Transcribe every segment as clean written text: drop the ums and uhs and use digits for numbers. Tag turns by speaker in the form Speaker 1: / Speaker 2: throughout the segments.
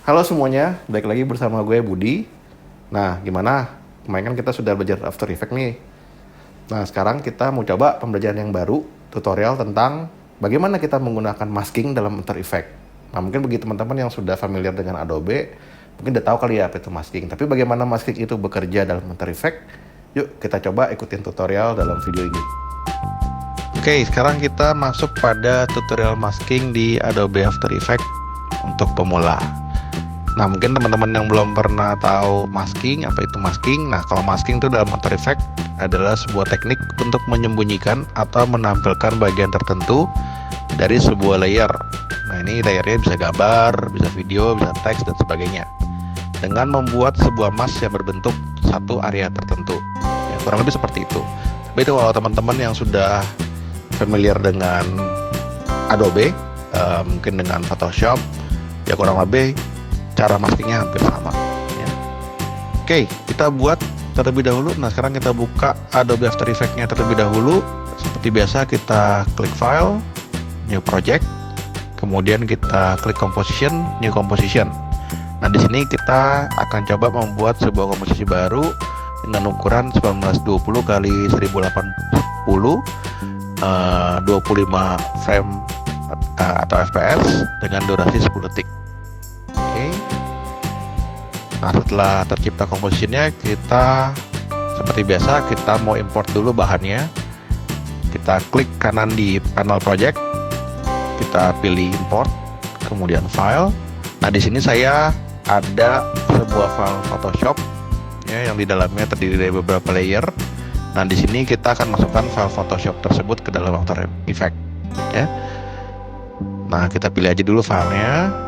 Speaker 1: Halo semuanya, balik lagi bersama gue Budi. Nah, gimana? Kemarin kan kita sudah belajar After Effects nih. Nah, sekarang kita mau coba pembelajaran yang baru, tutorial tentang bagaimana kita menggunakan masking dalam After Effects. Nah, mungkin bagi teman-teman yang sudah familiar dengan Adobe, mungkin udah tahu kali ya apa itu masking. Tapi bagaimana masking itu bekerja dalam After Effects? Yuk, kita coba ikutin tutorial dalam video ini. Oke, sekarang kita masuk pada tutorial masking di Adobe After Effects untuk pemula. Nah, mungkin teman-teman yang belum pernah tahu masking, apa itu masking? Nah, kalau masking itu dalam After Effects adalah sebuah teknik untuk menyembunyikan atau menampilkan bagian tertentu dari sebuah layer. Nah, ini layernya bisa gambar, bisa video, bisa teks, dan sebagainya. Dengan membuat sebuah mask yang berbentuk satu area tertentu. Ya, kurang lebih seperti itu. Tapi itu kalau teman-teman yang sudah familiar dengan Adobe, mungkin dengan Photoshop, ya kurang lebih cara maskingnya hampir sama ya. Oke, kita buat terlebih dahulu. Nah, sekarang kita buka Adobe After Effects-nya terlebih dahulu. Seperti biasa kita klik File, New Project, kemudian kita klik Composition, New Composition. Nah, di sini kita akan coba membuat sebuah komposisi baru dengan ukuran 1920 kali 1080, 25 frame atau fps dengan durasi 10 detik. Oke. Nah, setelah tercipta komposisinya, kita seperti biasa kita mau import dulu bahannya. Kita klik kanan di panel project, kita pilih import, kemudian file. Nah, di sini saya ada sebuah file Photoshop ya, yang di dalamnya terdiri dari beberapa layer. Nah, di sini kita akan masukkan file Photoshop tersebut ke dalam After Effects ya. Nah, kita pilih aja dulu filenya.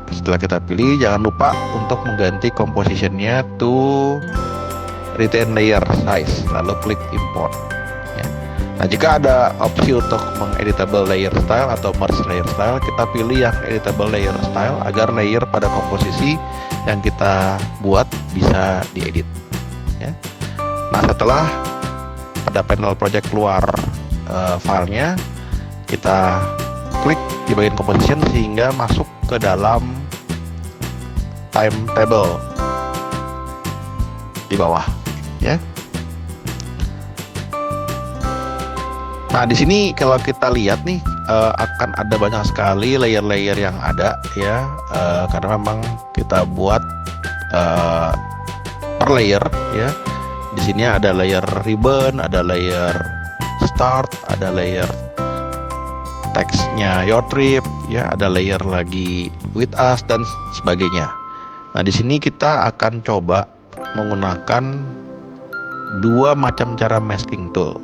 Speaker 1: Setelah kita pilih, jangan lupa untuk mengganti compositionnya to retain layer size, lalu klik import ya. Nah, jika ada opsi untuk mengeditable layer style atau merge layer style, kita pilih yang editable layer style agar layer pada komposisi yang kita buat bisa diedit ya. Nah, setelah pada panel project keluar filenya, kita klik di bagian composition sehingga masuk ke dalam timetable di bawah ya. Nah, di sini kalau kita lihat nih akan ada banyak sekali layer-layer yang ada ya, karena memang kita buat per layer ya. Di sini ada layer ribbon, ada layer start, ada layer teksnya your trip ya, ada layer lagi with us dan sebagainya. Nah, di sini kita akan coba menggunakan dua macam cara masking tool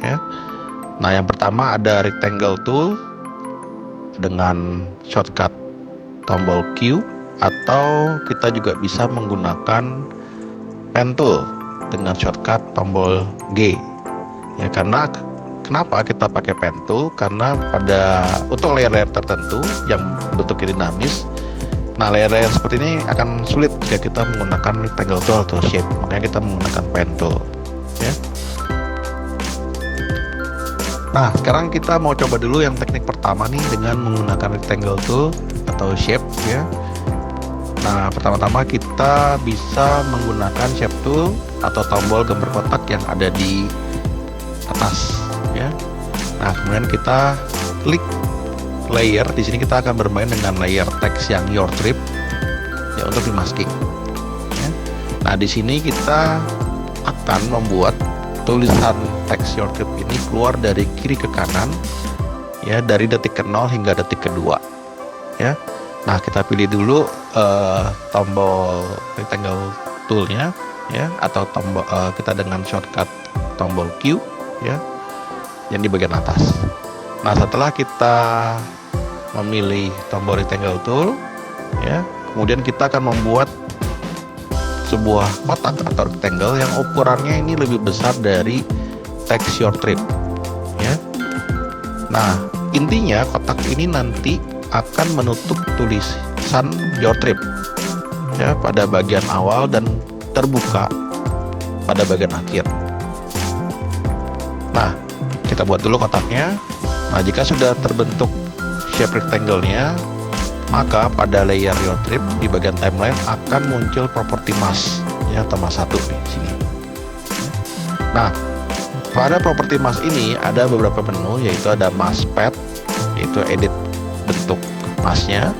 Speaker 1: ya. Nah, yang pertama ada rectangle tool dengan shortcut tombol Q, atau kita juga bisa menggunakan pen tool dengan shortcut tombol G ya. Karena kenapa kita pakai pen tool? Karena untuk layer-layer tertentu yang bentuknya dinamis, nah layer-layer seperti ini akan sulit jika kita menggunakan rectangle tool atau shape, makanya kita menggunakan pen tool ya. Nah, sekarang kita mau coba dulu yang teknik pertama nih dengan menggunakan rectangle tool atau shape ya. Nah, pertama-tama kita bisa menggunakan shape tool atau tombol gambar kotak yang ada di atas ya. Nah, kemudian kita klik layer. Di sini kita akan bermain dengan layer teks yang your trip ya, untuk dimasking ya. Nah, di sini kita akan membuat tulisan teks your trip ini keluar dari kiri ke kanan ya, dari detik ke-0 hingga detik ke-2 ya. Nah, kita pilih dulu tombol rectangle toolnya ya, atau tombol kita dengan shortcut tombol Q ya, yang di bagian atas. Nah, setelah kita memilih tombol rectangle tool ya, kemudian kita akan membuat sebuah kotak atau rectangle yang ukurannya ini lebih besar dari teks your trip ya. Nah, intinya kotak ini nanti akan menutup tulisan your trip ya pada bagian awal dan terbuka pada bagian akhir. Nah, kita buat dulu kotaknya. Nah, jika sudah terbentuk shape rectangle-nya, maka pada layer your trip di bagian timeline akan muncul properti mask ya, atau mask 1 di sini. Nah, pada properti mask ini ada beberapa menu, yaitu ada mask pad, yaitu edit bentuk masknya.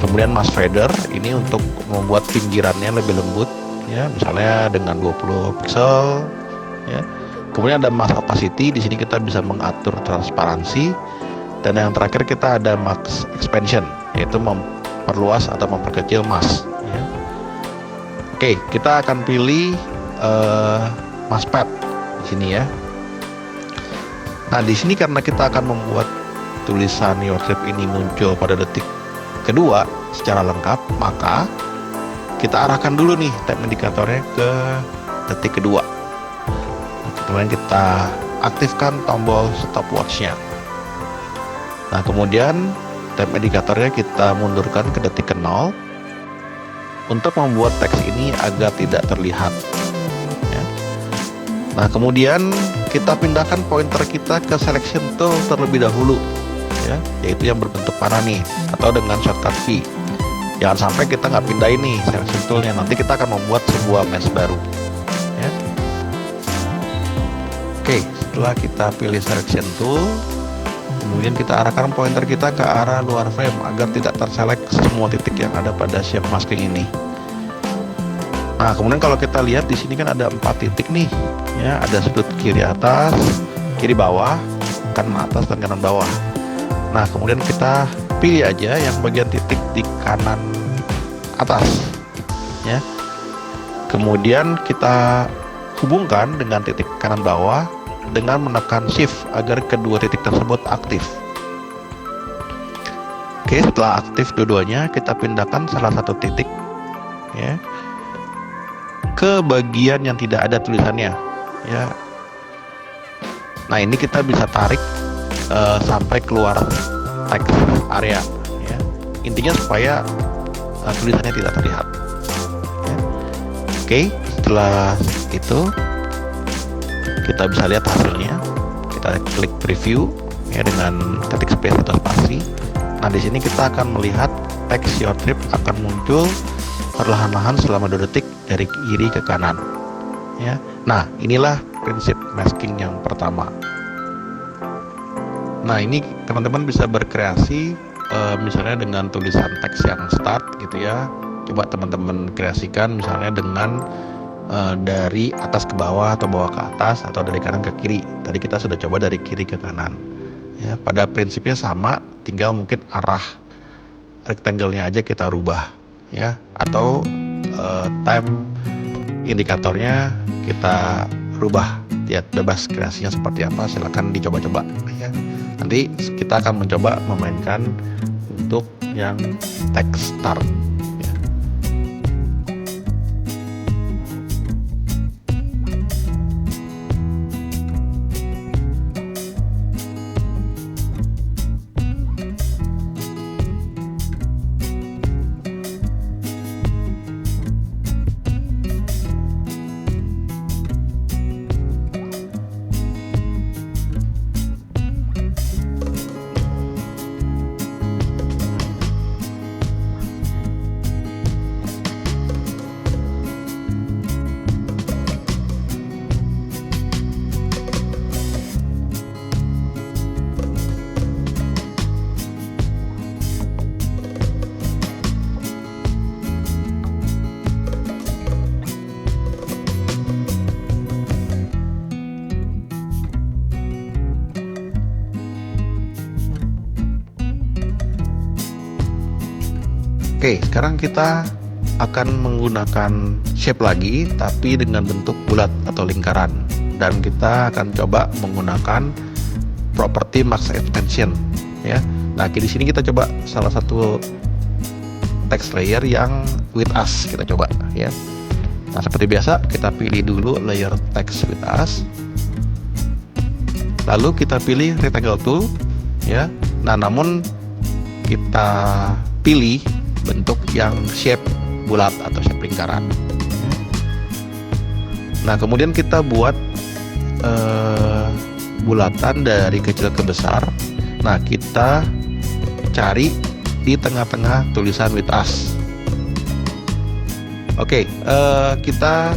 Speaker 1: Kemudian mask fader, ini untuk membuat pinggirannya lebih lembut ya, misalnya dengan 20 pixel ya. Kemudian ada mask opacity, di sini kita bisa mengatur transparansi. Dan yang terakhir kita ada mask expansion, yaitu memperluas atau memperkecil mask ya. Oke, kita akan pilih mask pad di sini ya. Nah, di sini karena kita akan membuat tulisan your trip ini muncul pada detik kedua secara lengkap, maka kita arahkan dulu nih time indikatornya ke detik kedua. Kemudian kita aktifkan tombol stopwatch-nya. Nah, kemudian time indikatornya kita mundurkan ke detik ke-0 untuk membuat teks ini agar tidak terlihat ya. Nah, kemudian kita pindahkan pointer kita ke selection tool terlebih dahulu ya, yaitu yang berbentuk panah nih, atau dengan shortcut V. Jangan sampai kita nggak pindah ini selection toolnya, nanti kita akan membuat sebuah mesh baru ya. Oke, setelah kita pilih selection tool, kemudian kita arahkan pointer kita ke arah luar frame agar tidak terselect semua titik yang ada pada shape masking ini. Nah, kemudian kalau kita lihat di sini kan ada 4 titik nih ya, ada sudut kiri atas, kiri bawah, kanan atas, dan kanan bawah. Nah, kemudian kita pilih aja yang bagian titik di kanan atas ya. Kemudian kita hubungkan dengan titik kanan bawah dengan menekan shift agar kedua titik tersebut aktif. Oke, setelah aktif dua-duanya, kita pindahkan salah satu titik ya ke bagian yang tidak ada tulisannya ya. Nah, ini kita bisa tarik sampai keluar teks area ya. Intinya supaya tulisannya tidak terlihat ya. Oke, setelah itu kita bisa lihat hasilnya. Kita klik preview ya dengan ketik space atau spasi. Nah, di sini kita akan melihat teks your trip akan muncul perlahan-lahan selama 2 detik dari kiri ke kanan ya. Nah, inilah prinsip masking yang pertama. Nah, ini teman-teman bisa berkreasi misalnya dengan tulisan teks yang start gitu ya. Coba teman-teman kreasikan misalnya dengan dari atas ke bawah atau bawah ke atas, atau dari kanan ke kiri. Tadi kita sudah coba dari kiri ke kanan ya. Pada prinsipnya sama, tinggal mungkin arah rectangle-nya aja kita rubah ya, atau time indikatornya kita rubah ya. Bebas kreasinya seperti apa, silahkan dicoba-coba ya. Nanti kita akan mencoba memainkan untuk yang text start ya. Oke, sekarang kita akan menggunakan shape lagi, tapi dengan bentuk bulat atau lingkaran. Dan kita akan coba menggunakan properti mask expansion ya. Nah, di sini kita coba salah satu text layer yang with us, kita coba ya. Nah, seperti biasa kita pilih dulu layer text with us, lalu kita pilih rectangle tool ya. Nah, namun kita pilih bentuk yang shape bulat atau shape lingkaran. Nah, kemudian kita buat bulatan dari kecil ke besar. Nah, kita cari di tengah-tengah tulisan with us. Oke, kita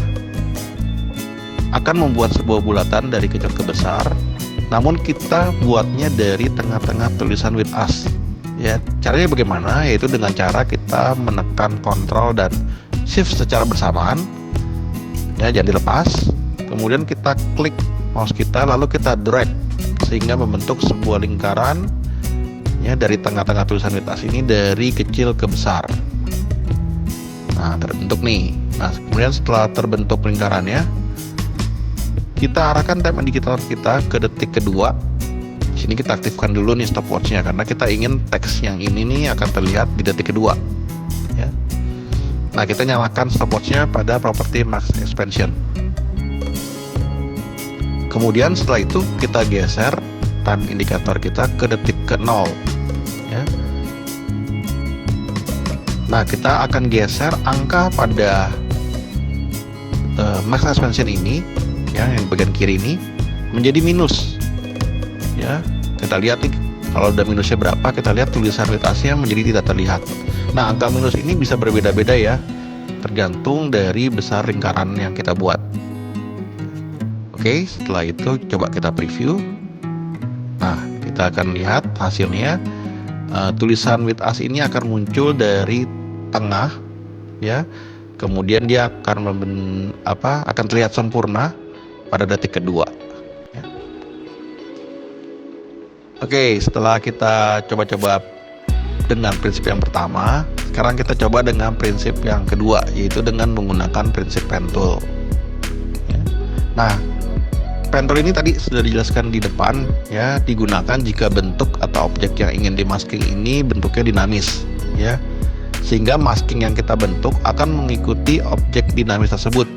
Speaker 1: akan membuat sebuah bulatan dari kecil ke besar, namun kita buatnya dari tengah-tengah tulisan with us. Ya, caranya bagaimana? Yaitu dengan cara kita menekan Ctrl dan Shift secara bersamaan. Ya, jangan dilepas. Kemudian kita klik mouse kita, lalu kita drag sehingga membentuk sebuah lingkaran ya dari tengah-tengah tulisan with us ini dari kecil ke besar. Nah, terbentuk nih. Nah, kemudian setelah terbentuk lingkarannya, kita arahkan time indicator kita ke detik kedua. Di sini kita aktifkan dulu nih stopwatchnya karena kita ingin teks yang ini nih akan terlihat di detik kedua. Ya. Nah, kita nyalakan stopwatchnya pada properti max expansion. Kemudian setelah itu kita geser time indikator kita ke detik ke 0. Ya. Nah, kita akan geser angka pada max expansion ini, ya, yang bagian kiri ini menjadi minus. Ya, kita lihat nih, kalau udah minusnya berapa, kita lihat tulisan with us-nya menjadi tidak terlihat. Nah, angka minus ini bisa berbeda-beda ya, tergantung dari besar lingkaran yang kita buat. Oke, setelah itu coba kita preview. Nah, kita akan lihat hasilnya. Tulisan with us ini akan muncul dari tengah, ya. Kemudian dia akan akan terlihat sempurna pada detik kedua. Ya. Oke, setelah kita coba-coba dengan prinsip yang pertama, sekarang kita coba dengan prinsip yang kedua, yaitu dengan menggunakan prinsip pen tool. Ya. Nah, pen tool ini tadi sudah dijelaskan di depan, ya, digunakan jika bentuk atau objek yang ingin dimasking ini bentuknya dinamis, ya, sehingga masking yang kita bentuk akan mengikuti objek dinamis tersebut.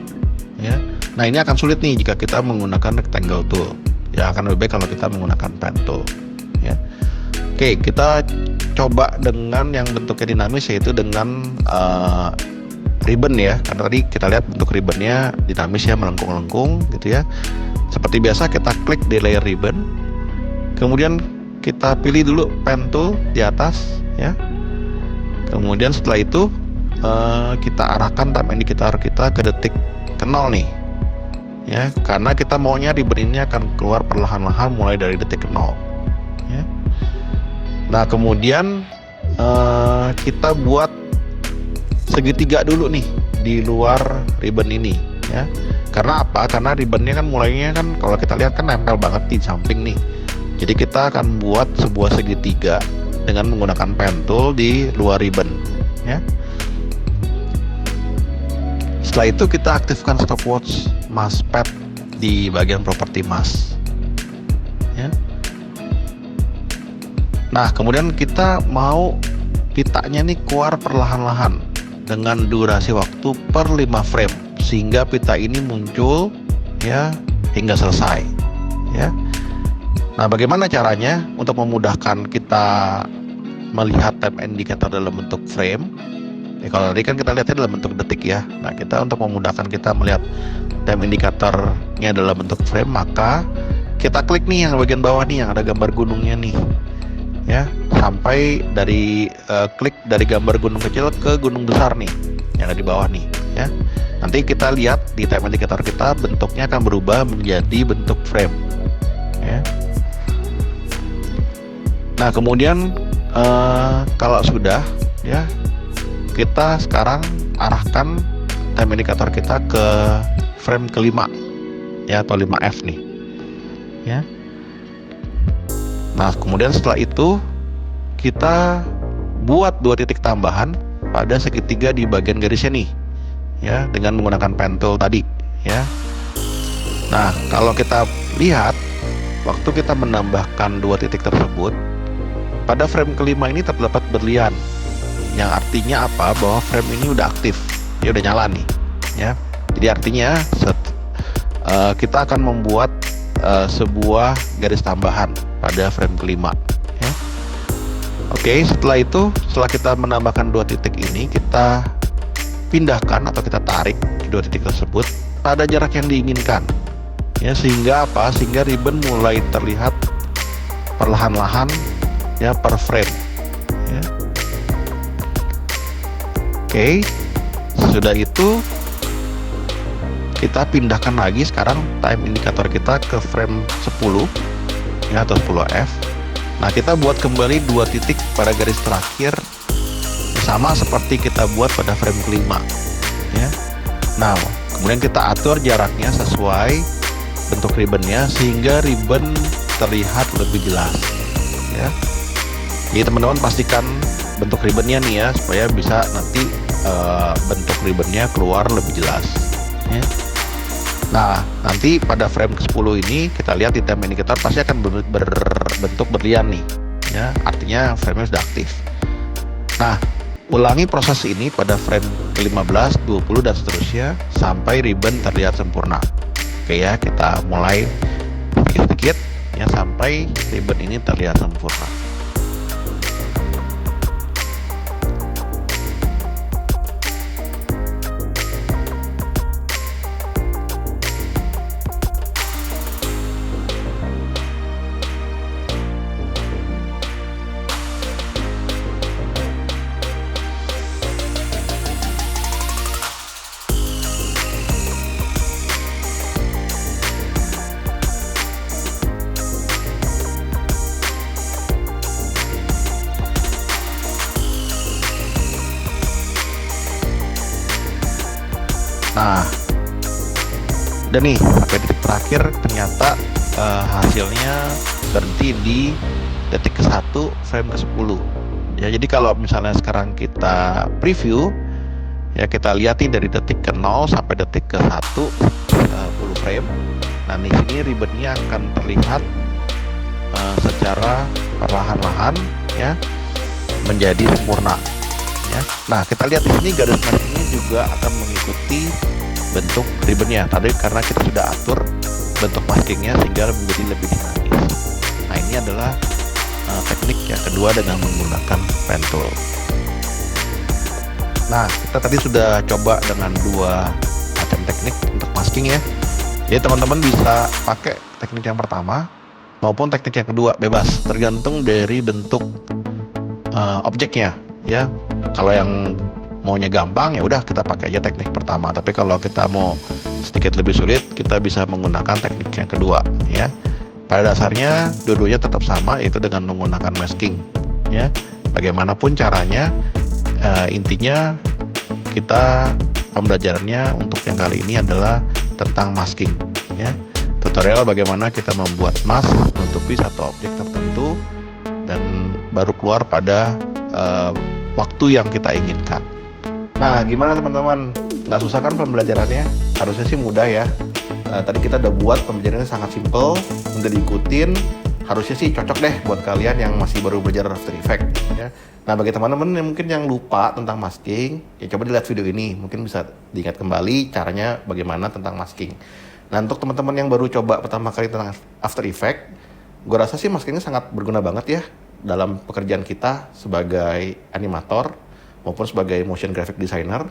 Speaker 1: Ya. Nah, ini akan sulit nih jika kita menggunakan rectangle tool. Ya, akan lebih baik kalau kita menggunakan pen tool. Ya. Oke, kita coba dengan yang bentuknya dinamis, yaitu dengan ribbon ya. Karena tadi kita lihat bentuk ribbonnya dinamis ya, melengkung-lengkung gitu ya. Seperti biasa kita klik di layer ribbon. Kemudian kita pilih dulu pen tool di atas ya. Kemudian setelah itu kita arahkan time indicator kita ke detik ke 0 nih. Ya, karena kita maunya ribbon ini akan keluar perlahan-lahan mulai dari detik ke 0. Ya. Nah, kemudian kita buat segitiga dulu nih di luar ribbon ini ya. Karena apa? Karena ribbonnya kan mulainya kan kalau kita lihat kan nempel banget di samping nih. Jadi kita akan buat sebuah segitiga dengan menggunakan pen tool di luar ribbon ya. Setelah itu kita aktifkan stopwatch mask pad di bagian properti mask ya. Nah, kemudian kita mau pitanya nih keluar perlahan-lahan dengan durasi waktu per 5 frame sehingga pita ini muncul ya hingga selesai ya. Nah, bagaimana caranya untuk memudahkan kita melihat time indicator dalam bentuk frame? Ya, kalau tadi kan kita lihatnya dalam bentuk detik ya. Nah, kita untuk memudahkan kita melihat time indicatornya dalam bentuk frame, maka kita klik nih yang bagian bawah nih yang ada gambar gunungnya nih ya, sampai dari klik dari gambar gunung kecil ke gunung besar nih yang ada di bawah nih ya. Nanti kita lihat di time indicator kita bentuknya akan berubah menjadi bentuk frame ya. Nah, kemudian kalau sudah ya, kita sekarang arahkan time indicator kita ke frame kelima ya, atau 5F nih ya. Nah, kemudian setelah itu kita buat 2 titik tambahan pada segitiga di bagian garisnya nih ya, dengan menggunakan pen tool tadi ya. Nah, kalau kita lihat waktu kita menambahkan 2 titik tersebut, pada frame kelima ini terdapat berlian, yang artinya apa? Bahwa frame ini udah aktif, dia udah nyala nih ya. Jadi artinya kita akan membuat sebuah garis tambahan pada frame kelima ya. Oke, setelah itu, setelah kita menambahkan 2 titik ini, kita pindahkan atau kita tarik 2 titik tersebut pada jarak yang diinginkan ya, sehingga apa? Sehingga ribbon mulai terlihat perlahan-lahan ya per frame ya. Oke, sesudah itu kita pindahkan lagi sekarang time indikator kita ke frame 10 ya, atau 10F. Nah, kita buat kembali 2 titik pada garis terakhir sama seperti kita buat pada frame kelima ya. Nah, kemudian kita atur jaraknya sesuai bentuk ribbonnya sehingga ribbon terlihat lebih jelas ya. Jadi teman-teman pastikan bentuk ribbonnya nih ya, supaya bisa nanti bentuk ribbonnya keluar lebih jelas ya. Nah, nanti pada frame ke-10 ini kita lihat di time indicator pasti akan berbentuk berlian nih ya, artinya frame-nya sudah aktif. Nah, ulangi proses ini pada frame ke-15, 20 dan seterusnya sampai ribbon terlihat sempurna. Oke ya, kita mulai sedikit-sedikit ya sampai ribbon ini terlihat sempurna. Nah, dan nih sampai detik terakhir ternyata hasilnya berhenti di detik ke-1 frame ke-10 ya. Jadi kalau misalnya sekarang kita preview ya, kita lihat nih dari detik ke-0 sampai detik ke-1 10 frame. Nah, di sini ribbonnya akan terlihat secara perlahan-lahan ya menjadi sempurna ya. Nah, kita lihat di sini garis ini juga akan mengikuti bentuk ribbonnya tadi karena kita sudah atur bentuk maskingnya sehingga menjadi lebih dinamis. Nah, ini adalah teknik yang kedua dengan menggunakan pen tool. Nah, kita tadi sudah coba dengan 2 macam teknik untuk masking ya. Jadi teman-teman bisa pakai teknik yang pertama maupun teknik yang kedua, bebas tergantung dari bentuk objeknya ya. Kalau yang maunya gampang ya udah kita pakai aja teknik pertama, tapi kalau kita mau sedikit lebih sulit kita bisa menggunakan teknik yang kedua ya. Pada dasarnya dua-duanya tetap sama, yaitu dengan menggunakan masking ya. Bagaimanapun caranya intinya kita pembelajarannya untuk yang kali ini adalah tentang masking ya. Tutorial bagaimana kita membuat mask menutupi satu objek tertentu dan baru keluar pada waktu yang kita inginkan. Nah, gimana teman-teman? Nggak susah kan pembelajarannya? Harusnya sih mudah ya. Tadi kita udah buat pembelajarannya sangat simple, mudah diikutin. Harusnya sih cocok deh buat kalian yang masih baru belajar After Effects ya. Nah, bagi teman-teman yang mungkin yang lupa tentang masking, ya coba dilihat video ini, mungkin bisa diingat kembali caranya bagaimana tentang masking. Nah, untuk teman-teman yang baru coba pertama kali tentang After Effects, gue rasa sih maskingnya sangat berguna banget ya dalam pekerjaan kita sebagai animator maupun sebagai motion graphic designer.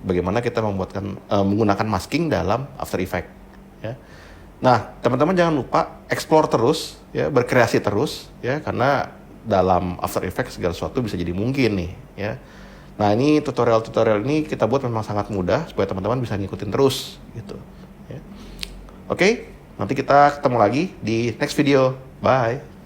Speaker 1: Bagaimana kita menggunakan masking dalam After Effects ya. Nah, teman-teman jangan lupa explore terus ya, berkreasi terus ya, karena dalam After Effects segala sesuatu bisa jadi mungkin nih ya. Nah, ini tutorial-tutorial ini kita buat memang sangat mudah supaya teman-teman bisa ngikutin terus gitu ya. Oke, nanti kita ketemu lagi di next video. Bye.